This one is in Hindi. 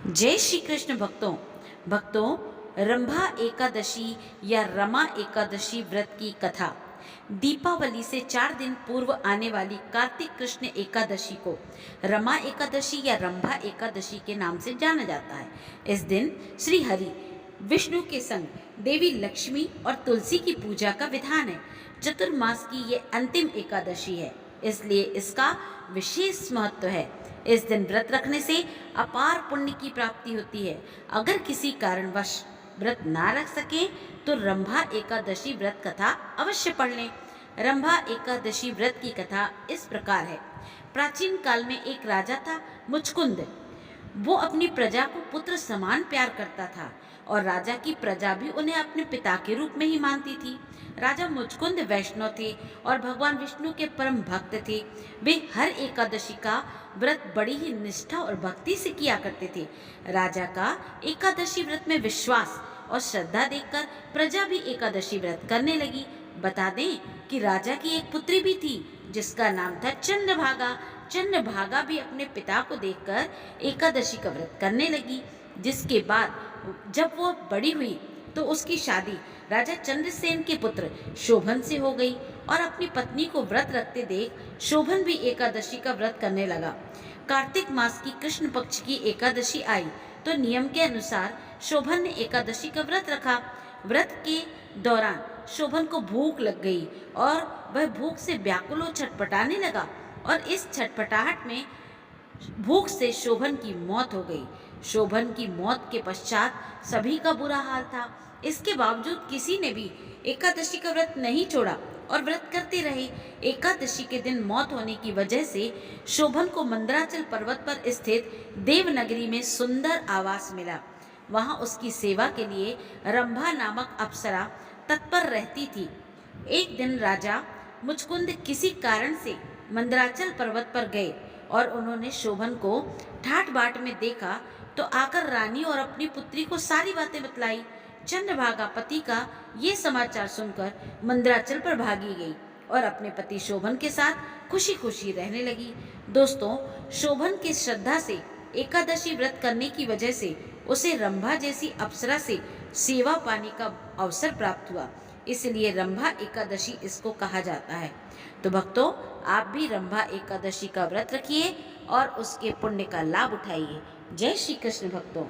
जय श्री कृष्ण भक्तों रंभा एकादशी या रमा एकादशी व्रत की कथा। दीपावली से 4 दिन पूर्व आने वाली कार्तिक कृष्ण एकादशी को रमा एकादशी या रंभा एकादशी के नाम से जाना जाता है। इस दिन श्री हरि विष्णु के संग देवी लक्ष्मी और तुलसी की पूजा का विधान है। चतुर्मास की ये अंतिम एकादशी है, इसलिए इसका विशेष महत्व है। इस दिन व्रत रखने से अपार पुण्य की प्राप्ति होती है। अगर किसी कारणवश व्रत ना रख सके तो रंभा एकादशी व्रत कथा अवश्य पढ़ लें। रंभा एकादशी व्रत की कथा इस प्रकार है। प्राचीन काल में एक राजा था मुचकुंद। वो अपनी प्रजा को पुत्र समान प्यार करता था और राजा की प्रजा भी उन्हें अपने पिता के रूप में ही मानती थी। राजा मुचकुंद वैष्णव थे और भगवान विष्णु के परम भक्त थे। वे हर एकादशी का व्रत बड़ी ही निष्ठा और भक्ति से किया करते थे। राजा का एकादशी व्रत में विश्वास और श्रद्धा देखकर प्रजा भी एकादशी व्रत करने लगी। बता दें कि राजा की एक पुत्री भी थी जिसका नाम था चंद्रभागा। चंद्रभागा भी अपने पिता को देखकर एकादशी का व्रत करने लगी। जिसके बाद जब वो बड़ी हुई तो उसकी शादी राजा चंद्रसेन के पुत्र शोभन से हो गई और अपनी पत्नी को व्रत रखते देख शोभन भी एकादशी का व्रत करने लगा। कार्तिक मास की कृष्ण पक्ष की एकादशी आई तो नियम के अनुसार शोभन ने एकादशी का व्रत रखा। व्रत के दौरान शोभन को भूख लग गई और वह भूख से व्याकुल और छटपटाने लगा और इस छटपटाहट में भूख से शोभन की मौत हो गई। शोभन की मौत के पश्चात सभी का बुरा हाल था। इसके बावजूद किसी ने भी एकादशी का व्रत नहीं छोड़ा और व्रत करते रहे। एकादशी के दिन मौत होने की वजह से शोभन को मंदराचल पर्वत पर स्थित देवनगरी में सुंदर आवास मिला। वहां उसकी सेवा के लिए रंभा नामक अप्सरा तत्पर रहती थी। एक दिन राजा मुचकुंद किसी कारण से मंदराचल पर्वत पर गए और उन्होंने शोभन को ठाट बाट में देखा तो आकर रानी और अपनी पुत्री को सारी बातें बतलाई। चंद्रभागा पति का ये समाचार सुनकर मंदराचल पर भागी गई और अपने पति शोभन के साथ खुशी खुशी रहने लगी। दोस्तों, शोभन की श्रद्धा से एकादशी व्रत करने की वजह से उसे रंभा जैसी अप्सरा से सेवा पाने का अवसर प्राप्त हुआ, इसलिए रंभा एकादशी इसको कहा जाता है। तो भक्तों, आप भी रंभा एकादशी का व्रत रखिए और उसके पुण्य का लाभ उठाइए। जय श्री कृष्ण भक्तों।